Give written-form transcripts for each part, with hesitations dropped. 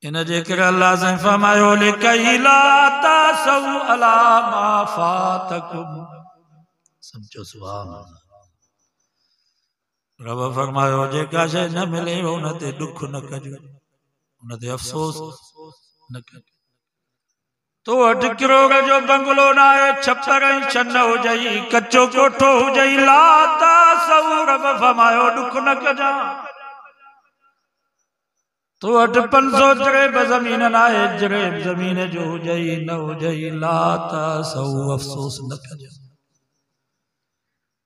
इन जे करे अल्लाह से फरमायो लिकई ला तासौ अला मा फातकुम। समझो सुभान अल्लाह। रब फरमायो जेका शइ न मिले उन ते दुख न कजो, उन ते अफ़सोस न कजो। तो अठ किरोड़ जो बंगलो न आहे, छप्पर ऐं छन हुजई, कच्चो कोठो हुजई, ला तासौ रब फरमायो दुख न कजा। तो अठ 500 जरेब ज़मीन न आहे, जरेब ज़मीन जो हुजई न हुजई, ला तासौ अफ़सोस न कजा।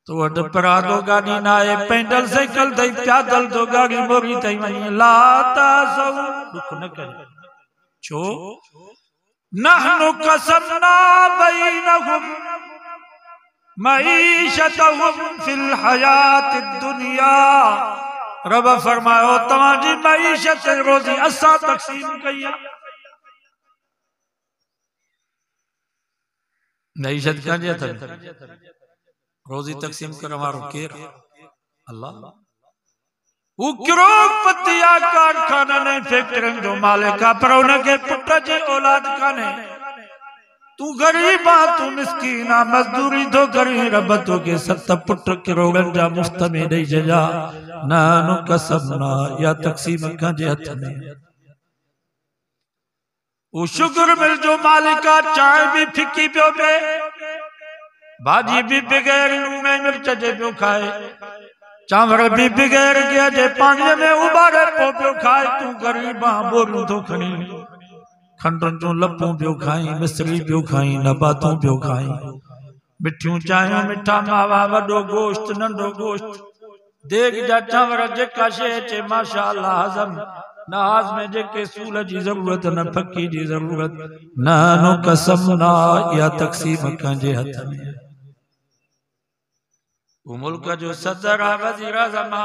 तो अठ परादो गाड़ी न आहे, पैदल साइकिल थई, पैदल तो गाड़ी मोरी थई वई, ला तासौ दुख न कजा। छो नहनु कसमना बैनहुम मईशतहुम फिल हयात दुनिया। रब फरमायो तव्हांजी मईशत रोज़ी असां तक़सीम कई आहे। मईशत कंहिंजे हथ में? रोज़ी तक़सीम करण वारो केरु? अल्लाह। वो करोड़पति आहे, कारखाननि फैक्ट्रियुनि जो मालिक आहे, पर उनखे पुट जी औलाद कान्हे। तू गरीब आ, तू मिस्कीन आ, मजदूरी तो करी, रब तोखे 7 पुट करोड़नि जा मुफ्त में ॾेई छॾिया। नहनु कसमना, या तक़सीम कंहिंजे हथ में? वो शुगर मिल जो मालिक आ, चांहि भी फिकी पियो पिए, भाॼी भी बग़ैर लूण ऐं मिर्च जे पियो खाए, चांवर भी बग़ैर गिह जे पाणीअ में उॿारे पियो खाए। तू गरीब आ, बोरियूं थो खणी, खंडुनि जूं लपूं पियो खाई, मिसरी पियो खाई, नबातूं पियो खाई, मिठियूं चांहियूं, मिठा मावा, वॾो गोश्त, नंढो गोश्त, देग जा चांवर, जेका शइ अचे माशा अल्लाह हज़म न, हाज़मे जेके सूल जी ज़रूरत न, फकी जी ज़रूरत। नहनु कसमना, या तक़सीम कंहिंजे हथ में? वो मुल्क जो सदर आ, वज़ीर आज़म आ,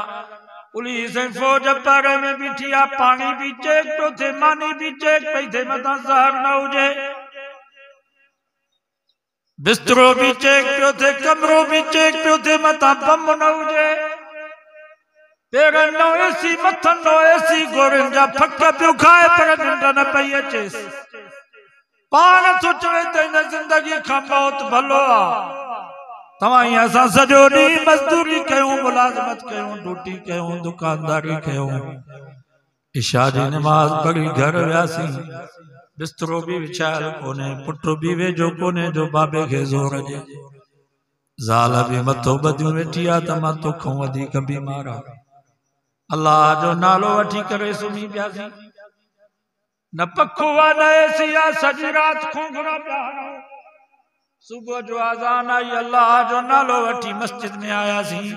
पुलिस ऐं फौज पारे में बीठी आ, पानी भी चेक पियो थे, मानी भी चेक पई थे, मथां ज़हर न हुजे, बिस्तरो भी चेक पियो थे, कमरो भी चेक पियो थे, मथां बम न हुजे, पेरनि नो एसी, मथनि नो एसी, गोरियुनि जा फक पियो खाए, पर निंड न पई अचेसि। पाण थो चवे त हिन ज़िंदगी खां मौत भलो आ। तव्हां असां सॼो ॾींहुं मज़दूरी कयूं, मुलाज़मत कयूं, ड्यूटी कयूं, दुकानदारी कयूं, इशा जी नमाज़ पढ़ी घर वियासीं, बिस्तरो भी विछायल कोन्हे, पुट भी वेझो कोन्हे जो बाबे खे ज़ोर ॾिए, ज़ाल भी मथो ॿधियूं वेठी आहे त मां तोखां वधीक बीमार आ। अल्लाह जो नालो वठी करे सुम्ही पियासीं, न पखो आ, न एसी आ, सॼी राति खोंघड़ा पिया हणूं। सुबुह जो आज़ान आई, अल्लाह जो नालो वठी मस्जिद में आयासीं।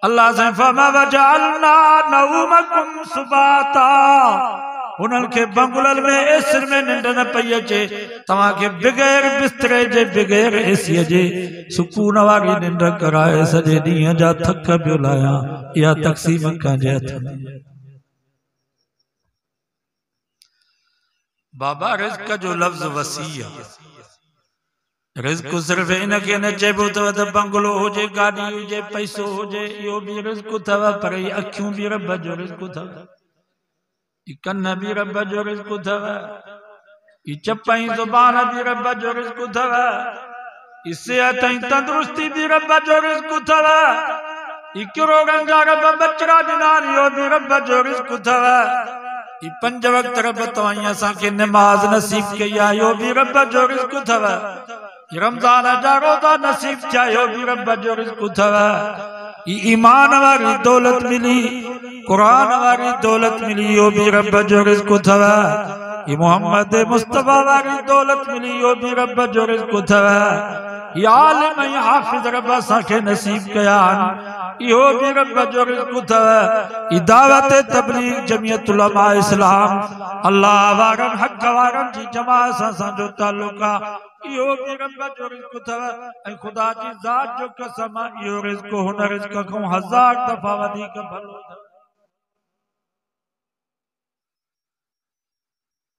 अल्लाह से फरमा वजअलना नौमकुम सुबाता, उन्हनि खे बंगुलनि में एसिर में निंड न पई अचे, तव्हांखे बग़ैर बिस्तरे जे, बग़ैर एसीअ जे सुकून वारी निंड कराए, सॼे ॾींहं जा थक पियो लाहियां। इहा तक़सीम कंहिंजे हथ में? बाबा रिज़्क़ जो लफ़्ज़ वसी आहे। रिज़्क़ सिर्फ़ इनखे न चइबो अथव त बंगलो हुजे, गाॾी हुजे, पैसो हुजे, इहो भी रिज़्क़ अथव, पर इहे अखियूं भी रब जो रिज़्क़ अथव, ई कन भी रब जो रिज़्क़ अथव, ई चपई ज़ुबान भी रब जो रिज़्क़ अथव, ई सिहत ऐं तंदुरुस्ती भी रब जो रिज़्क़ अथव, ई किरोड़नि जा रब बचड़ा ॾिना, इहो भी रब जो रिज़्क़ अथव, ई 5 वक्त रब तव्हां असांखे नमाज़ नसीब कई आहे, इहो भी रब जो रिज़्क़ अथव, रमज़ान जा रोज़ा नसीब थिया, इहो भी रब जो रिज़्क़ अथव, ई ईमान वारी दौलत मिली, कुरान वारी दौलत मिली, इहो भी रब जो रिज़्क़ अथव, ई मोहम्मद मुस्तफ़ा वारी दौलत मिली, इहो भी रब जो रिज़्क़ अथव, ई आलिम ऐं हाफ़िज़ रब असांखे नसीब कया आहिनि, इहो भी रब जो रिज़्क़ अथव, ई दावत तबलीग जमियत उलमा इस्लाम, अल्लाह वारनि हक़ वारनि जी जमात सां असांजो ताल्लुक़ आहे, इहो भी रब जो रिज़्क़ अथव, ऐं ख़ुदा जी ज़ात जो कसम आहे, इहो रिज़्क़ हुन रिज़्क़ खां 1000 दफ़ा वधीक भलो अथव।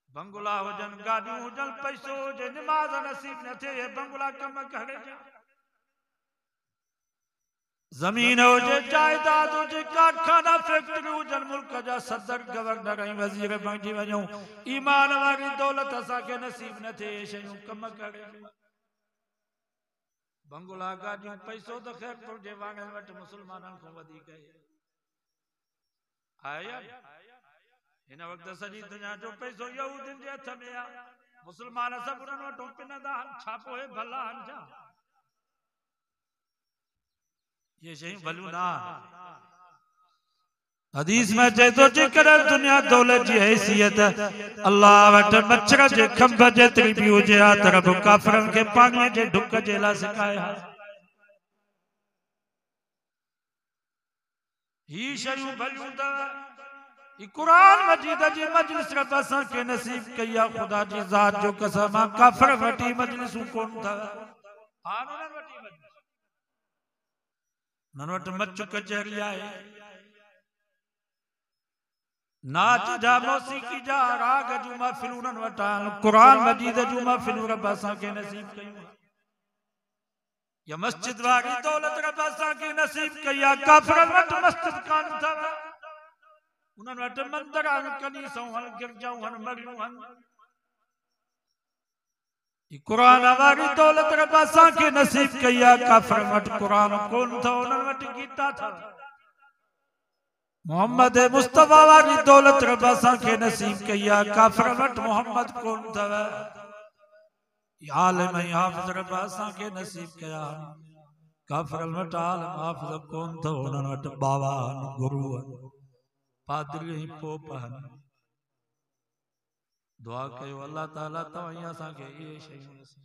बंगला हुजनि, गाॾियूं हुजनि, पैसो हुजे, नमाज़ नसीब न थिए, बंगला कम करे जा। जमीन हुजे, जायदाद हुजे, कारखाना फैक्ट्री हुजन, मुल्क जा सदर गवर्नर ऐं वज़ीर बणिजी वञूं, ईमान वारी दौलत असांखे नसीब न थिए, शयूं कम करे बंगला गाॾियूं पैसो त ख़ैर तुंहिंजे वांगुरु वटि मुस्लमाननि खां वधीक आहे। हिन वक़्तु सॼी दुनिया जो पैसो यहूदियुनि जे हथ में आहे। मुस्लमान सभु उन्हनि वटि पिनंदा आहिनि, छा पोइ भला आहिनि छा? ये शयूं भलियूं न आहिनि। हदीस में चए थो, जेकॾहिं दुनिया दौलत जी हैसियत अल्लाह वटि मच्छर जे खंभ जेतिरी बि हुजे हा त रब काफ़िरनि खे पाणीअ जे ढुक जे लाइ सिकाए हा। ही शयूं भलियूं अथव। कुरान मजीद जी मजलिस रब असांखे नसीब कई आहे। ख़ुदा जी ज़ात जो कसम आहे, काफ़िर वटि मजलिसूं कोन अथव। उन्हनि वटि मच कचहरी आहे, नाच जा मौसीकी जा राग जूं महफ़िलूं उन्हनि वटि आहिनि। क़ुरान मजीद जूं महफ़िलूं रब असांखे नसीब कयूं। या मस्जिद वारी दौलत रब असांखे नसीब कई आहे। काफ़िरनि वटि मस्जिद कान अथव, उन्हनि वटि मंदर आहिनि, कनीसऊं आहिनि, गिरजाऊं आहिनि, मरियूं आहिनि। क़ुरान वारी दौलत रब असांखे नसीब कई आहे। काफ़िरनि वटि क़ुरान कोन अथव, उन्हनि वटि गीता अथव। मोहम्मद मुस्तफ़ा वारी दौलत रब असांखे नसीब कई आहे। काफ़िरनि वटि मोहम्मद कोन अथव। आलिम ऐं हाफ़िज़ रब असांखे नसीब कया। काफ़िरनि वटि आलिम हाफ़िज़ कोन अथव, उन्हनि वटि बावा आहिनि, गुरू आहिनि, पादरी ऐं पोप आहिनि। दुआ कयो अल्लाह ताला तव्हां असांखे इहे शयूं नसीब।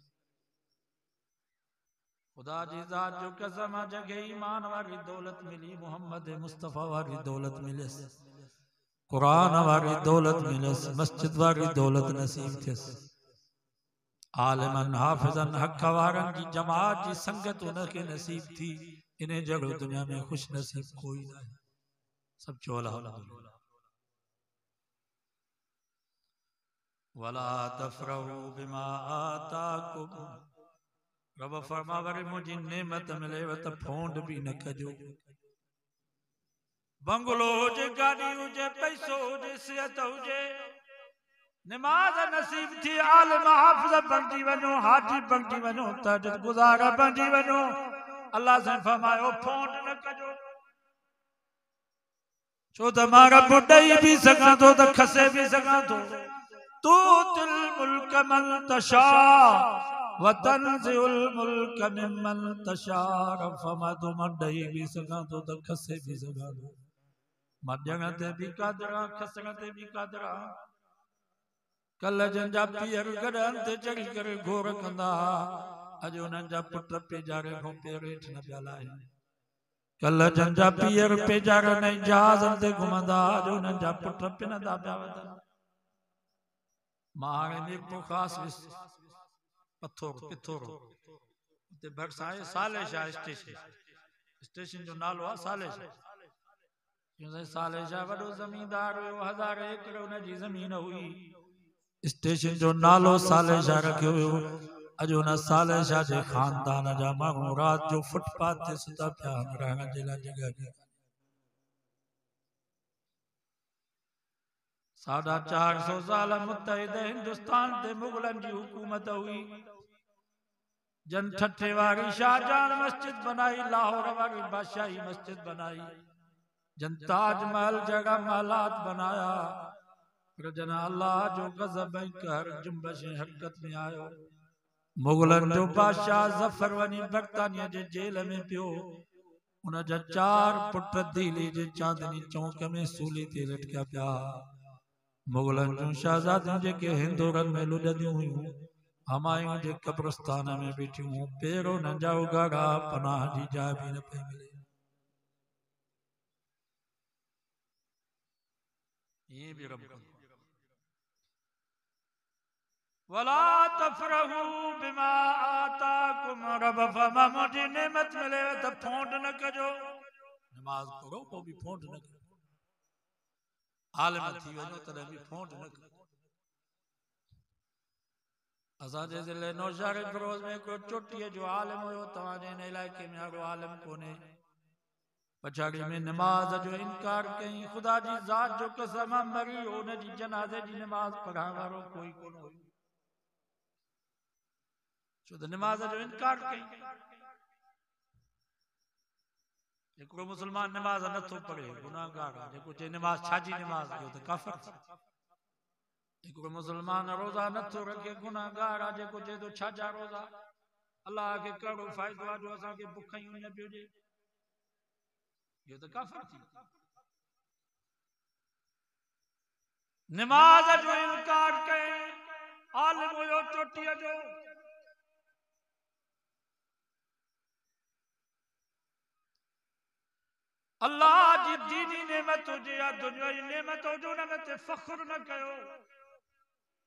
खुदा जी ज़ात जो कसम आहे, जॻहि ईमान वारी दौलत मिली, मोहम्मद मुस्तफ़ा वारी दौलत मिलियसि, क़ुरान वारी दौलत मिलियसि, मस्जिद वारी दौलत नसीब थियसि, आलिमन हाफ़िज़न हक़ वारनि जी जमात जी संगत उनखे नसीब थी। इन जहिड़ो दुनिया में ख़ुश नसीब कोई न आहे। सब चो अल्हम्दुलिल्लाह। वला तफ़रहू बिमा आताकुम, रब फरमा वरी मुझी नेमत मिलेव त फोंड भी न कजो। बंगलो हुजे, गाड़ी हुजे, पैसो हुजे, सिहत हुजे, नमाज नसीब थी, आलिम हाफ़िज़ बणिजी वञो, हाजी बणिजी वञो, तहज्जुद गुज़ार बणिजी वञो, अल्लाह से फरमायो फोंड न कजो। छो त मां रब ॾेई बि सघां थो त खसे बि सघां थो। तू तिल मुल्क मन तशा वतनज़िउल मुल्क मिमन तशा, फमदु मां ॾेई बि सघां थो त खसे बि सघां थो। मां ॾियण ते बि क़ादिर आहियां, खसण ते बि क़ादिर आहियां। कल जंहिंजा पीअर गॾनि ते चढ़ी करे घोर कंदा, अॼु उन्हनि जा पुट पेजारे खां पेर हेठि न पिया लाहिनि। कल जंहिंजा पीअर पेजारनि ऐं जहाज़नि ते घुमंदा, अॼु उन्हनि जा पुट पिनंदा पिया वञनि। मां हाणे मीरपुर ख़ासि वियुसि, पिथोरो उते भरिसां आहे सालेशाह स्टेशन, स्टेशन जो नालो आहे सालेशाह। सालेशाह वॾो ज़मींदार हुयो, 1000 एकड़ उनजी ज़मीन हुई। स्टेशन जो नालो सालेशाह रखियो हुयो। अॼु उन सालेशाह जे ख़ानदान जा माण्हू राति जो फुटपाथ ते सुता पिया आहिनि, रहण जे लाइ जॻह कान्हे। 450 साल मुत्तहिद हिंदुस्तान ते मुग़लनि जी हुकूमत हुई। जन ठठे वारी शाहजहान मस्जिद बनाई, लाहौर वारी बादशाही मस्जिद बनाई, जन ताजमहल जगह महलात बनाया, पर जन अल्लाह जो गज़ब ऐं कहर जुम्बश हरकत में आयो। मुग़लनि जो बादशाह ज़फर वञी बर्तानिया जे जेल में पियो। उन जा 4 पुट दिल्ली जे चांदनी चौक में सूली ते लटकिया पिया। मुग़लनि जूं शहज़ादियूं जेके हिंदोरनि में लुॾंदियूं हुयूं, हमायूं जे कब्रस्तान में बीठियूं, पेरो नंजा उगाड़ा, पनाह जी जाइ भी न पई मिले। ये भी रब वला तफरहू बिमा आताकुम, रब फरमा मुझी नेमत मिले त फोंड न कजो। नमाज पढ़ो तो भी फोंड न कजो, आलिम थी वञो तॾहिं बि फोंड न कजो। असांजे ज़िले नौशहर फिरोज में को चोटीअ जो आलिम हुयो, तव्हांजे इन इलाइक़े में अहिड़ो आलिम कोन्हे। पछाड़ी में नमाज जो इनकार कई खुदा जी ज़ात जो कसम मरी उन जी जनाज़े जी नमाज पढ़ाण वारो कोई कोन हो छो त नमाज जो इनकार कई हिकिड़ो मुसलमान नमाज नथो पढ़े गुनाहगार आहे जेको चए नमाज छाजी नमाज जो त काफ़िर हिकिड़ो मुसलमान रोज़ा नथो रखे गुनाहगार आहे जेको चए थो छाजा रोज़ा अल्लाह खे कहिड़ो फ़ाइदो आहे जो असांखे बुख ई न पियो ॾिए इहो त काफ़िर थी नमाज जो इनकार कई आलिम हुयो चोटीअ जो अल्लाह जी दीनी नेमत हुजे या दुनियाई नेमत हुजे उन में ते फ़ख्र न कयो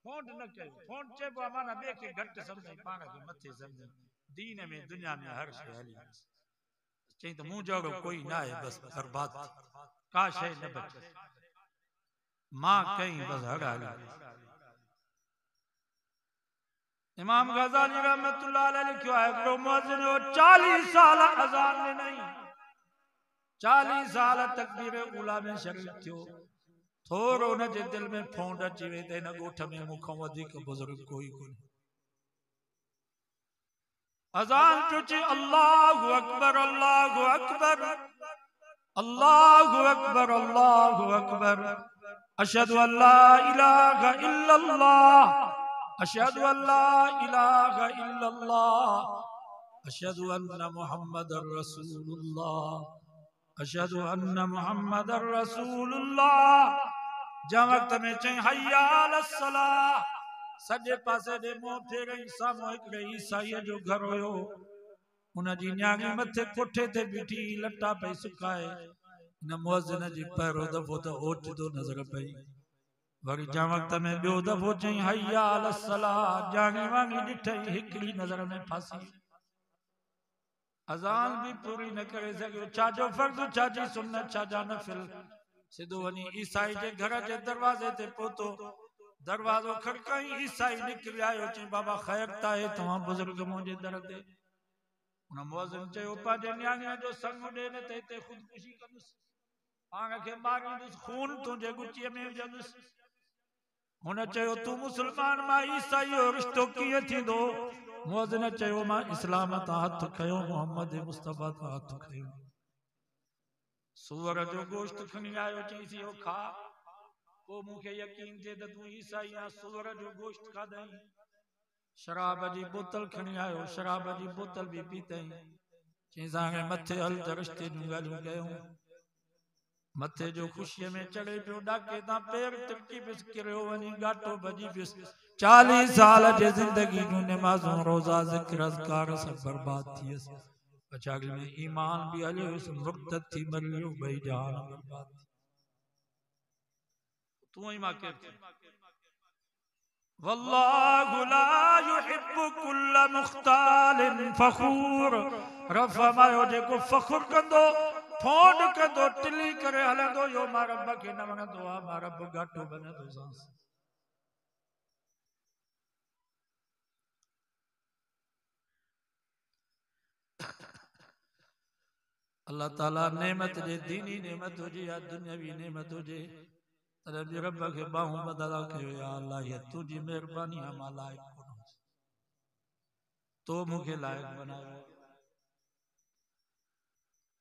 फोंड न कयो फोंड चइबो आहे माना ॿिए खे घटि सम्झी पाण खे मथे सम्झी दीन में दुनिया में हर शइ हली चई त मूं जहिड़ो कोई न आहे बसि बर्बाद का शइ न बचे मां कई बसि हर हली इमाम गज़ाली रहमतुल्लाह अलैहि लिखियो आहे हिकिड़ो मुअज़्ज़िन 40 साल अज़ान में नहीं 40 साल तकबीर ऊला में शरीक थियो थोरो उन जे दिल में फोंड अची वई त हिन ॻोठ में मूंखां वधीक बुज़ुर्ग कोई कोन्हे अज़ान टुटी अल्लाहु अकबर अल्लाहु अकबर अल्लाहु अकबर अल्लाहु अकबर अशहदु अल्ला इलाहा इल्लल्लाह अशहदु अल्ला इलाहा इल्लल्लाह अशहदु अन्न मुहम्मदर रसूलुल्लाह अशहदु अन्न मुहम्मदर रसूलुल्लाह जंहिं वक़्त में चई हय्या अलस सलाह सॼे पासे ॾे मुंहुं फेरई साम्हूं हिकिड़े ईसाईअ जो घर हुयो उन जी न्याणी मथे कोठे ते बीठी लटा पई सुकाए हिन मुअज़्ज़िन जी पहिरियों दफ़ो त ओचितो नज़र पई वरी जंहिं वक़्त में ॿियो दफ़ो चई हय्या अलस सलाह ॼाणी वांगी ॾिठई हिकिड़ी नज़र में फासी अज़ान भी पूरी न करे सघियो छाजो फर्ज़ छाजी सुन्नत छाजा नफ़िल सिधो वञी ईसाई जे घर जे दरवाज़े ते पहुतो दरवाज़ो खड़काई ईसाई निकिरी आयो चई बाबा ख़ैर त आहे तव्हां बुज़ुर्ग मुंहिंजे दर ते उन मुअज़्ज़िन चयो पंहिंजे न्याणीअ जो संग ॾे न त हिते ख़ुदकुशी कंदुसि पाण खे मारींदुसि खून तुंहिंजे गुचीअ में विझंदुसि हुन चयो तूं मुसलमान मां ईसाई जो रिश्तो कीअं थींदो मुअज़्ज़िन चयो मां इस्लाम तां हथ खयो मोहम्मद मुस्तफ़ा तां हथ खयो सूअर जो गोश्त खणी आयो चईसि इहो खा पोइ मूंखे यकीन थिए त तूं ईसाई आहीं सूअर जो गोश्त खाधई शराब जी बोतल खणी आयो शराब जी बोतल भी पीतई चईसि हाणे मथे हल त रिश्ते जूं ॻाल्हियूं कयूं मथे जो ख़ुशीअ में चढ़े पियो ॾाके तां पेर तिरकी पियुसि किरियो वञी घाटो भॼी पियुसि 40 साल जे ज़िंदगी जूं नमाज़ूं रोज़ा ज़िक्र अज़कार सब बर्बाद थी वियसि पछाड़ी में ईमान भी हलियो हुयुसि मुर्तद थी मरी वियो ॿई जहान बर्बाद तूं ई मां केरु वल्लाहु ला युहिब्बु कुल्ल मुख्तालिन फखूर रफ़मायो जेको फ़ख्र कंदो फोंड कंदो टिली करे हलंदो यो मां रब खे न वणंदो आहे मां रब घाटो बनंदो सांस अल्लाह ताला नेमत जे दीनी नेमत हुजे या दुनियावी नेमत हुजे तॾहिं बि रब खे बाहूं बदला कयो या अल्लाह ये तुंहिंजी महिरबानी आहे मां लाइक़ कोन तो मूंखे लाइक़ बनायो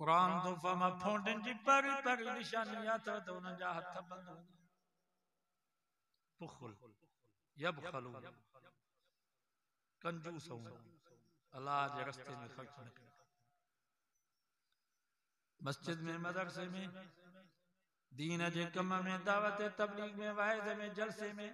कुरान तो फमा फोंडन जी परी परी निशानी आता तो उन जा हथ बंद बुखल यबखलू कंजूस हो अल्लाह के रास्ते में खर्च न कर मस्जिद में मदरसे में दीन जे कम में दावत तबलीग में वाइद में जलसे में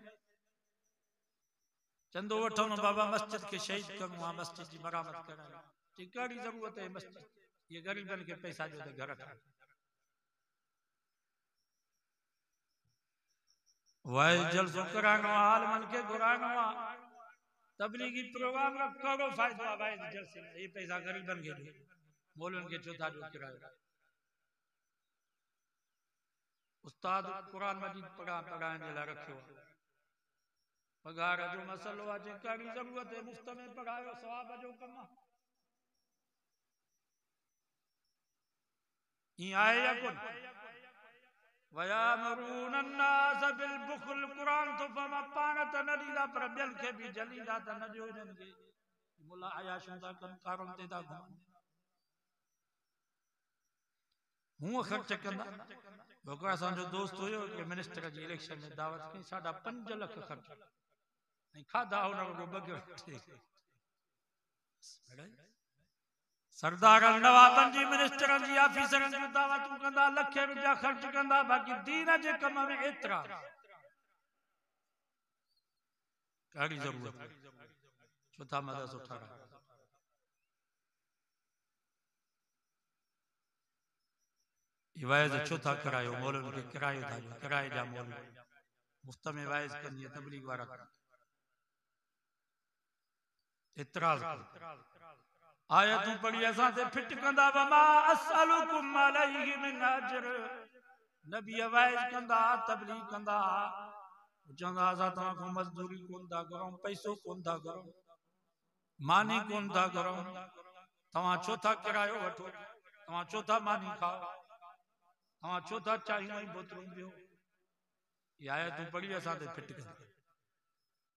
चंदो वठो न बाबा मस्जिद के शहीद करूं आ मस्जिद की मरामत कराई की कड़ी जरूरत है मस्जिद ये गरीबन के पैसा जो घर ठाहे वाइद जलसो करानो हाल मन के घुरानो तबलीगी प्रोग्राम का करो फायदा वाइद जलसे में ये पैसा गरीबन के दे मौलवन के चौथा जो किराया उस्ताद कुरान मजीद पढ़ाने ला रखियो पगार जो मसलो आहे जेकॾहिं ज़रूरत है मुफ्त में पढ़ायो सवाब जो कम आहे ईअं आहे या कोन वयामरून अन्नास बिलबुखल कुरान तो फमा पाण त न ॾींदा पर ॿियनि खे बि जलींदा त न ॾियो हिननि खे मुला अयाशूं था कनि कारुनि ते था घुमनि हूअं ख़र्च कंदा हिकिड़ो असांजो दोस्त हुयो कि मिनिस्टर जी इलेक्शन में दावत कई 5.5 लाख ख़र्च ऐं खाधा हुन वॻो बग़ैर सरदारनि नवाबनि जी मिनिस्टरनि जी ऑफिसरनि जूं दावतूं कंदा लखे रुपया ख़र्च कंदा बाक़ी दीन जे कम में एतिरा कहिड़ी ज़रूरत छो था मदद सुठा वाइज़ छो था करायो मौलवी खे किरायो था ॾियो किराए जा मौलवी मुफ्त में वाइज़ कंदी तबलीग वारा इतराज़ आयतूं पढ़ी असां ते फिट कंदा वमा असअलुकुम अलैहि मिन अजर नबी वाइज़ कंदा तबलीग कंदा चवंदा असां तव्हां खां मज़दूरी कोन था घुरूं पैसो कोन था घुरूं मानी कोन था घुरूं तव्हां छो था किरायो वठो तव्हां छो था मानी खाओ तव्हां छो था चाहियूं ऐं बोतलूं ॾियो इहा आयतूं पढ़ी असां ते फिट कंदा